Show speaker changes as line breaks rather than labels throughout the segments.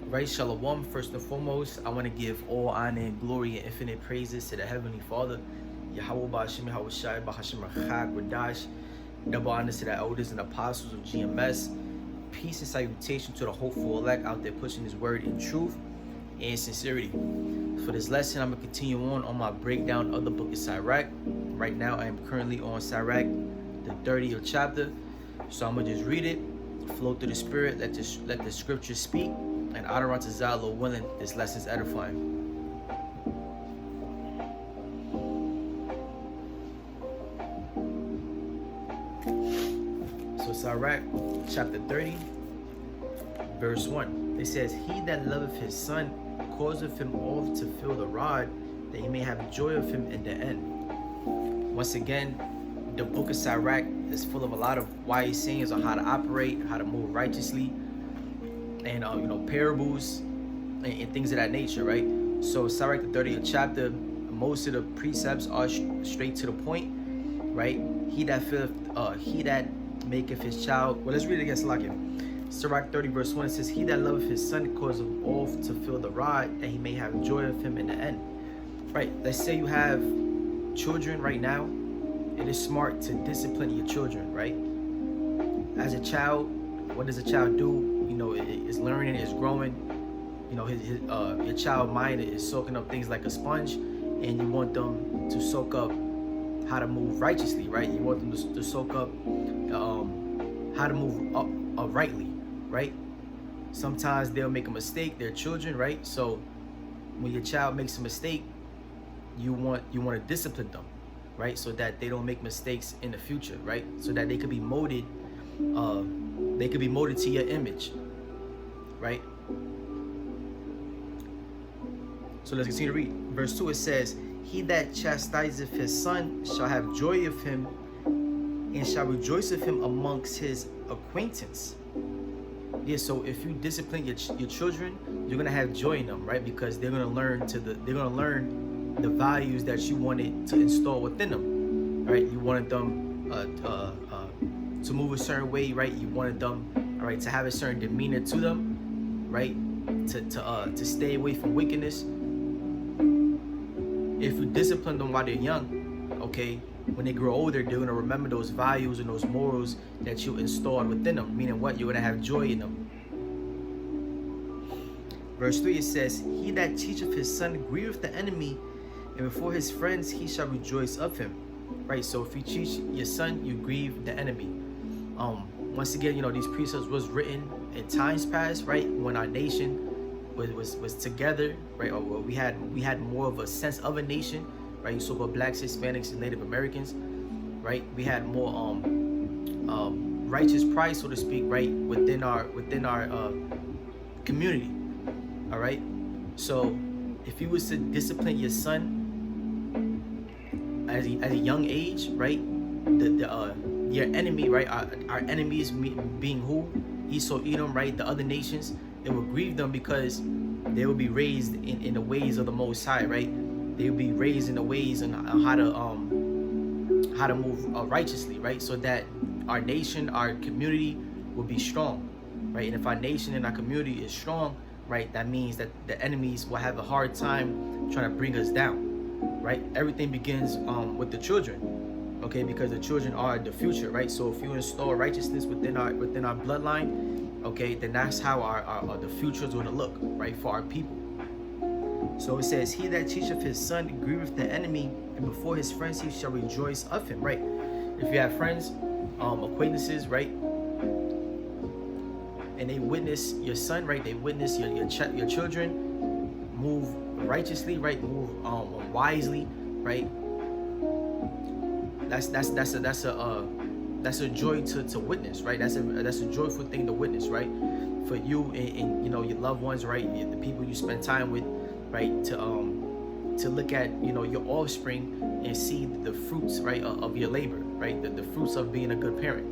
Right, Shalom. First and foremost, I want to give all honor and glory and infinite praises to the Heavenly Father, Yahweh Ba'Hashem Yahweh Shai Ba'Hashem Rachak Radash. Double honors to the elders and apostles of GMS. Peace and salutation to the hopeful elect out there pushing His word in truth and sincerity. For this lesson, I'm going to continue on my breakdown of the book of Sirach. Right now, I am currently on Sirach, the 30th chapter. So I'm going to just read it, flow through the spirit, let the scriptures speak. And Adoran to Zalo willing, this lesson is edifying. So Sirach chapter 30, verse 1. It says, "He that loveth his son causeth him oft to feel the rod, that he may have joy of him in the end." Once again, the book of Sirach is full of a lot of wise sayings on how to operate, how to move righteously, and parables and things of that nature, right? So Sirach the 30th chapter, most of the precepts are straight to the point, right? He that maketh his child. Well, let's read it again, Salakia. Sirach 30 verse 1 says, "He that loveth his son causeth oft to feel the rod, that he may have joy of him in the end." Right? Let's say you have children right now. It is smart to discipline your children, right? As a child, what does a child do? It's learning, it's growing. Your child mind is soaking up things like a sponge, and you want them to soak up how to move righteously, right? You want them to soak up how to move uprightly, right? Sometimes they'll make a mistake. They're children, right? So when your child makes a mistake, you want to discipline them, right? So that they don't make mistakes in the future, right? So that they could be molded. They could be molded to your image, right? So let's continue to read. Verse 2, it says, "He that chastiseth his son shall have joy of him, and shall rejoice of him amongst his acquaintance." Yeah, so if you discipline your children, you're gonna have joy in them, right? Because they're gonna learn the values that you wanted to install within them, right? You wanted them to move a certain way, right? You wanted them, all right, to have a certain demeanor to them, right? To stay away from wickedness. If you discipline them while they're young, okay, when they grow older, they're gonna remember those values and those morals that you installed within them. Meaning what? You're gonna have joy in them. Verse 3, it says, "He that teacheth his son grieveth the enemy, and before his friends he shall rejoice of him." Right. So if you teach your son, you grieve the enemy. Once again, these precepts was written in times past, right, when our nation was together, right, or we had more of a sense of a nation, right? You so-called blacks, Hispanics, and Native Americans, right? We had more righteous pride, so to speak, right, within our community. All right. So if you was to discipline your son at a young age, right, your enemy, right, our enemies being who? Esau, Edom, right, the other nations, it will grieve them because they will be raised in the ways of the Most High, right? They will be raised in the ways and how to move righteously, right? So that our nation, our community will be strong, right? And if our nation and our community is strong, right, that means that the enemies will have a hard time trying to bring us down, right? Everything begins with the children, okay? Because the children are the future, right? So if you install righteousness within our bloodline, okay, then that's how our the future is going to look, right, for our people. So it says, "He that teacheth his son grieveth the enemy, and before his friends he shall rejoice of him." Right? If you have friends, acquaintances, right, and they witness your son, right, they witness your children move righteously, right, move wisely, right. That's a joy to witness, right? That's a joyful thing to witness, right? For you and your loved ones, right? The people you spend time with, right? To look at your offspring and see the fruits, right, of your labor, right? The fruits of being a good parent.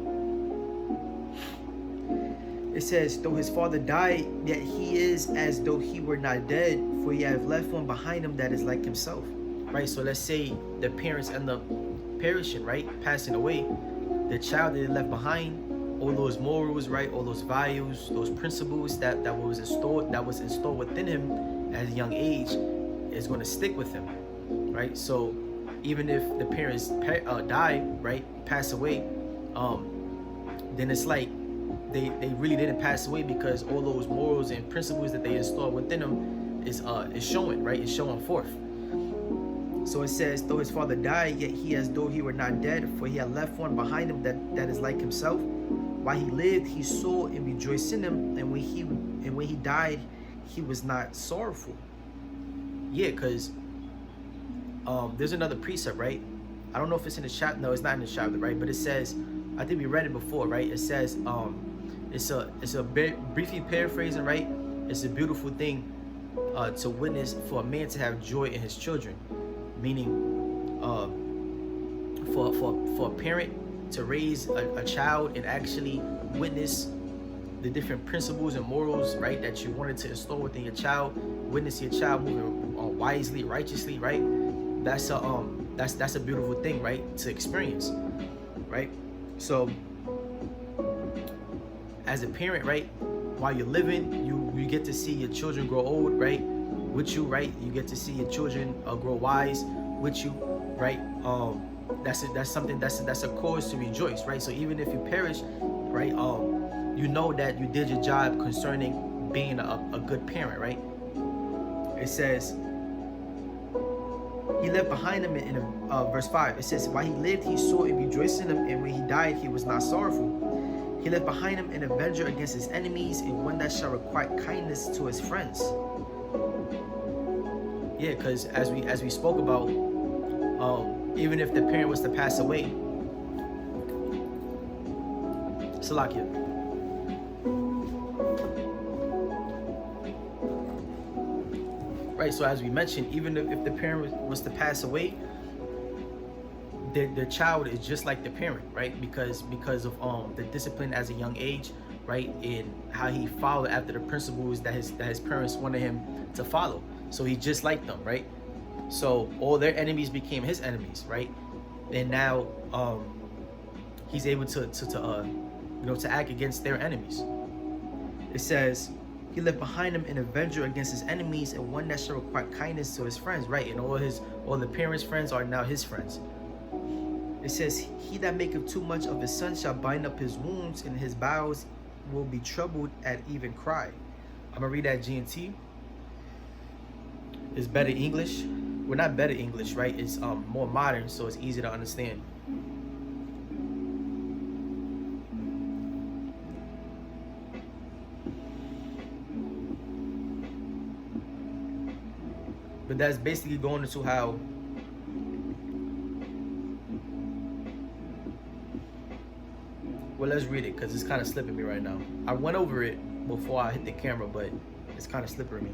It says, "Though his father died, yet he is as though he were not dead, for he hath left one behind him that is like himself." Right? So let's say the parents end up perishing, right? Passing away. The child that they left behind all those morals, right, all those values, those principles that was installed within him at a young age is going to stick with him, right? So even if the parents die, right, pass away, then it's like they really didn't pass away, because all those morals and principles that they installed within them is showing, right? It's showing forth. So it says, though his father died, yet he as though he were not dead, for he had left one behind him that is like himself. While he lived, he saw and rejoiced in him, and when he died, he was not sorrowful. Yeah, because there's another precept, right? I don't know if it's in the chapter. No, it's not in the chapter, right? But it says, I think we read it before, right? It says, it's a briefly paraphrasing, right? It's a beautiful thing to witness for a man to have joy in his children, meaning for a parent to raise a child and actually witness the different principles and morals, right, that you wanted to install within your child. Witness your child moving wisely, righteously, right? That's a beautiful thing, right, to experience, right? So as a parent, right, while you're living, you get to see your children grow old, right, with you, right? You get to see your children grow wise with you, right? That's a cause to rejoice, right? So even if you perish, right, you know that you did your job concerning being a good parent, right? It says he left behind him in verse 5. It says, while he lived, he saw and rejoiced in him, and when he died, he was not sorrowful. He left behind him an avenger against his enemies, and one that shall requite kindness to his friends. Yeah, because as we spoke about, even if the parent was to pass away, Salakia. Right, so as we mentioned, even if the parent was to pass away, the child is just like the parent, right? Because of the discipline as a young age, right, and how he followed after the principles that his parents wanted him to follow. So he's just like them, right? So all their enemies became his enemies, right? And now he's able to act against their enemies. It says he left behind him an avenger against his enemies, and one that shall require kindness to his friends, right? And all the parents' friends are now his friends. It says, he that maketh too much of his son shall bind up his wounds, and his bowels will be troubled at even cry. I'm gonna read that G&T. It's better English. Well, not better English, right? It's more modern, so it's easy to understand. But that's basically going into how well, let's read it, because it's kind of slipping me right now. I went over it before I hit the camera, but it's kind of slipping me.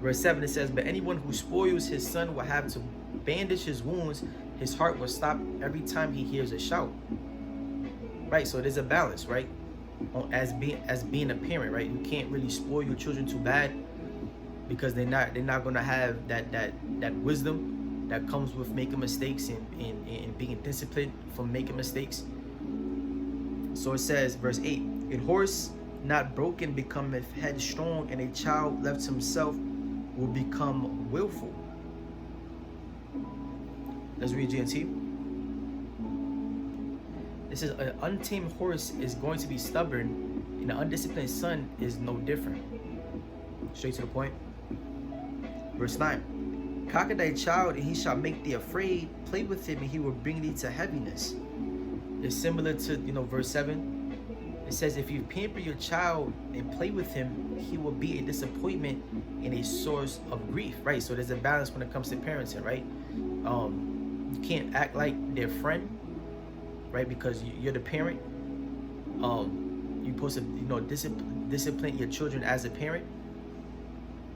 Verse 7, it says, but anyone who spoils his son will have to bandage his wounds. His heart will stop every time he hears a shout. Right, so there's a balance, right? As being a parent, right? You can't really spoil your children too bad, because they're not going to have that wisdom that comes with making mistakes and being disciplined from making mistakes. So it says, verse 8, a horse not broken becometh headstrong, and a child left to himself will become willful. Let's read G&T. It says, an untamed horse is going to be stubborn, and an undisciplined son is no different. Straight to the point. Verse 9, cock thy child, and he shall make thee afraid. Play with him, and he will bring thee to heaviness. It's similar to, verse 7. It says, if you pamper your child and play with him, he will be a disappointment and a source of grief, right? So there's a balance when it comes to parenting, right? You can't act like their friend, right? Because you're the parent. You're supposed to, discipline your children as a parent.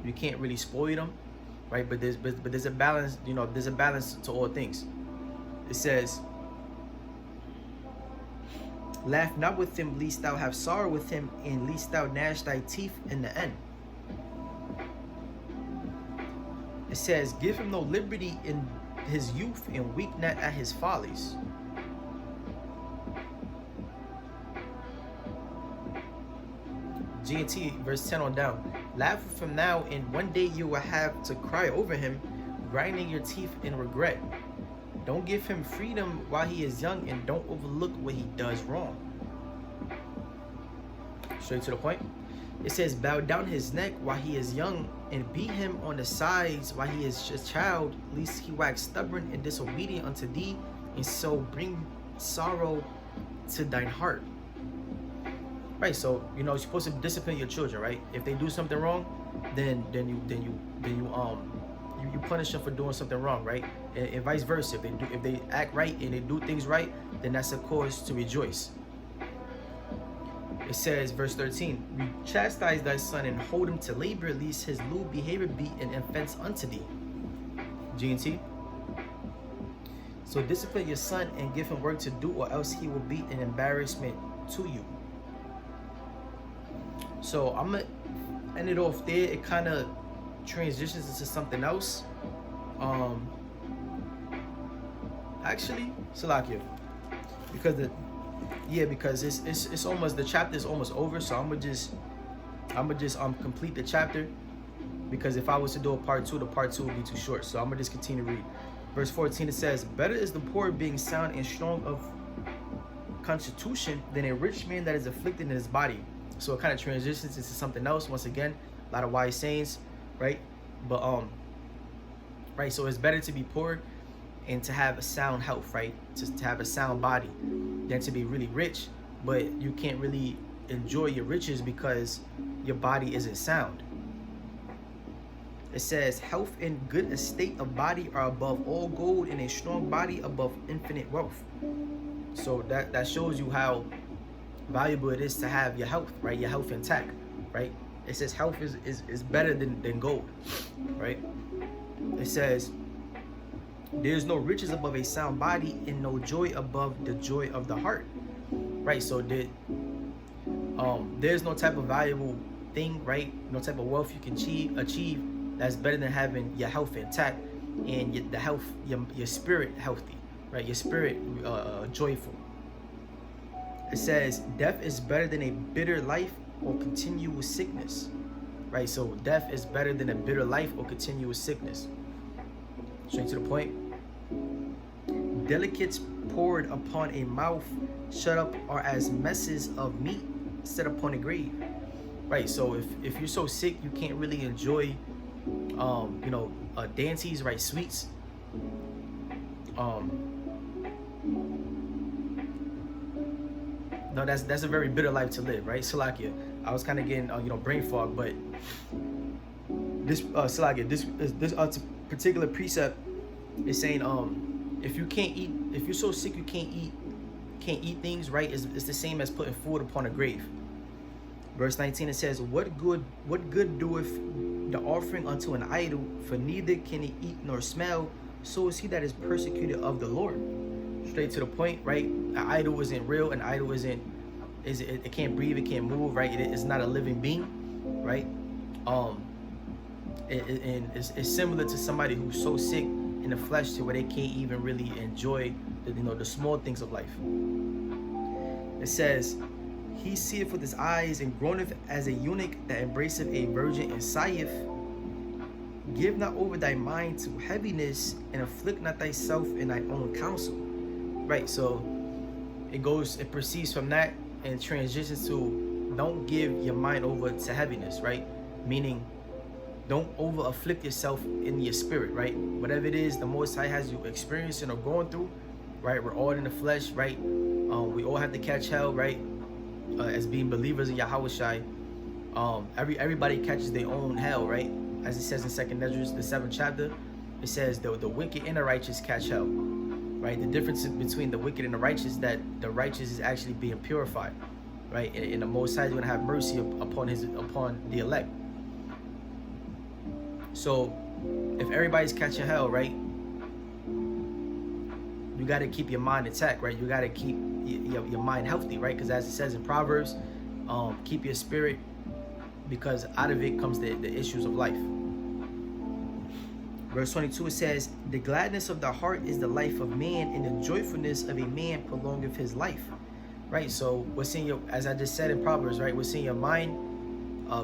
You can't really spoil them, right? But there's a balance, there's a balance to all things. It says, laugh not with him, lest thou have sorrow with him, and lest thou gnash thy teeth in the end. It says, give him no liberty in his youth, and weep not at his follies. G and T, verse 10 on down. Laugh with him now, and one day you will have to cry over him, grinding your teeth in regret. Don't give him freedom while he is young, and don't overlook what he does wrong. Straight to the point. It says, bow down his neck while he is young, and beat him on the sides while he is a child, lest he wax stubborn and disobedient unto thee, and so bring sorrow to thine heart. Right, so you're supposed to discipline your children, right? If they do something wrong, then you punish them for doing something wrong, right? And vice versa. If they act right and they do things right, then that's a cause to rejoice. It says, verse 13, chastise thy son and hold him to labor, lest his lewd behavior be an offense unto thee. G and T. So discipline your son and give him work to do, or else he will be an embarrassment to you. So I'm gonna end it off there. It kind of transitions into something else. Actually, Salakia, because it's almost, the chapter is almost over. So I'm gonna just complete the chapter, because if I was to do a part 2, the part 2 would be too short. So I'm gonna just continue to read. Verse 14, it says, better is the poor being sound and strong of constitution than a rich man that is afflicted in his body. So it kind of transitions into something else. Once again, a lot of wise sayings, right? But right, so it's better to be poor and to have a sound health, right? To have a sound body, than to be really rich, but you can't really enjoy your riches because your body isn't sound. It says, health and good estate of body are above all gold, and a strong body above infinite wealth. So that shows you how valuable it is to have your health, right? Your health intact, right? It says health is better than gold, right? It says, there's no riches above a sound body, and no joy above the joy of the heart, right? So there's no type of valuable thing, right? No type of wealth you can achieve that's better than having your health intact and your spirit healthy, right? Your spirit joyful. It says, death is better than a bitter life or continuous sickness, right? So death is better than a bitter life or continuous sickness. Straight to the point. Delicates poured upon a mouth shut up are as messes of meat set upon a grave, right? So if you're so sick you can't really enjoy dainties, right? Sweets. No, that's a very bitter life to live, right? Salakia, I was kind of getting brain fog, but this Salakia, this particular precept is saying if you're so sick you can't eat things, right? It's the same as putting food upon a grave. Verse 19, it says, what good doeth the offering unto an idol, for neither can he eat nor smell, so is he that is persecuted of the Lord. Straight to the point, right? An idol isn't real. An idol it can't breathe, it can't move, right? It's not a living being, right? And it's similar to somebody who's so sick in the flesh to where they can't even really enjoy the small things of life. It says, he seeth with his eyes and groaneth as a eunuch that embraceth a virgin and sigheth. Give not over thy mind to heaviness, and afflict not thyself in thy own counsel. Right, so it proceeds from that and transitions to don't give your mind over to heaviness, right? Meaning don't over afflict yourself in your spirit, right? Whatever it is the Most High has you experiencing or going through, right? We're all in the flesh, right? We all have to catch hell, right? As being believers in Yahushai, everybody catches their own hell, right? As it says in 2nd Ezra, the 7th chapter, it says the wicked and the righteous catch hell, right? The difference between the wicked and the righteous is that the righteous is actually being purified, right? And the Most High is going to have mercy upon the elect. So if everybody's catching hell, right, you got to keep your mind intact, right? You got to keep your mind healthy, right? Because as it says in Proverbs, keep your spirit, because out of it comes the issues of life. Verse 22, it says, the gladness of the heart is the life of man, and the joyfulness of a man prolongeth his life, right? So what's in as I just said in Proverbs, right? What's in your mind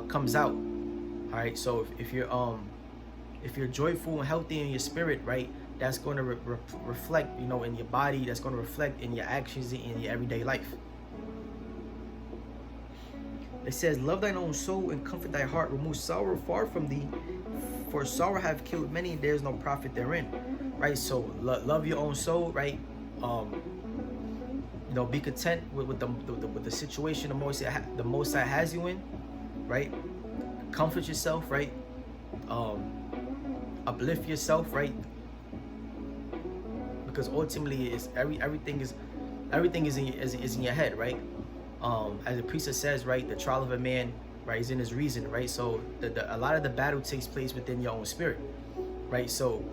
comes out. All right, so if you're joyful and healthy in your spirit, right, that's going to reflect, you know, in your body. That's going to reflect in your actions in your everyday life. It says, love thine own soul and comfort thy heart. Remove sorrow far from thee, for sorrow have killed many, and there is no profit therein. Right, so love your own soul, right? You know, be content with the situation the Most High has you in, right? Comfort yourself, right? Uplift yourself, right? Because ultimately, it's everything is in your head, right? As the priest says, right, the trial of a man, right, is in his reason, right? So a lot of the battle takes place within your own spirit, right? So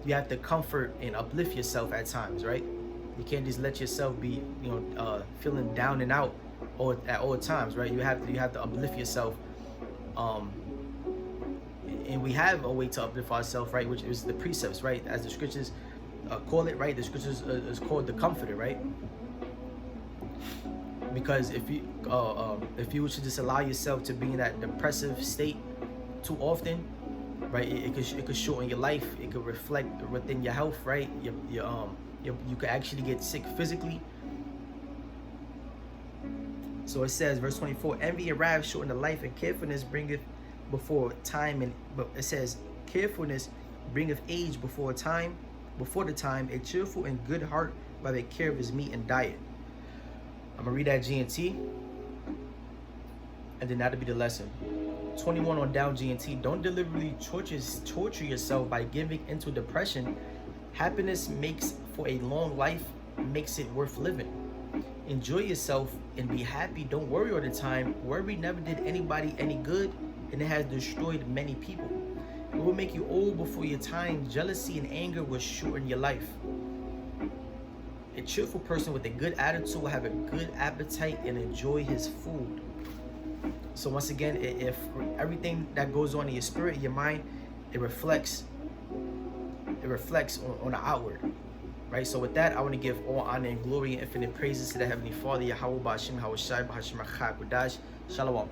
you have to comfort and uplift yourself at times, right? You can't just let yourself be, you know, feeling down and out at all times, right? You have to uplift yourself. And we have a way to uplift ourselves, right? Which is the precepts, right? As the scriptures call it, right? The scriptures is called the comforter, right? Because if you were to just allow yourself to be in that depressive state too often, right, it could show in your life. It could reflect within your health, right? You could actually get sick physically. So it says, verse 24, envy and wrath shorten the life, and carefulness bringeth before time. But it says, carefulness bringeth age before the time. A cheerful and good heart by the care of his meat and diet. I'm gonna read that G&T, and then that'll be the lesson. 21 on down, G&T. Don't deliberately torture yourself by giving into depression. Happiness makes for a long life, makes it worth living. Enjoy yourself and be happy. Don't worry all the time. Worry never did anybody any good, and it has destroyed many people. It will make you old before your time. Jealousy and anger will shorten your life. A cheerful person with a good attitude will have a good appetite and enjoy his food. So once again, if everything that goes on in your spirit, your mind, it reflects on the outward, right? So with that, I want to give all honor and glory and infinite praises to the Heavenly Father, Yahweh Ba'ashim, Hawashai, Ba'ashim, Achak, Shalom.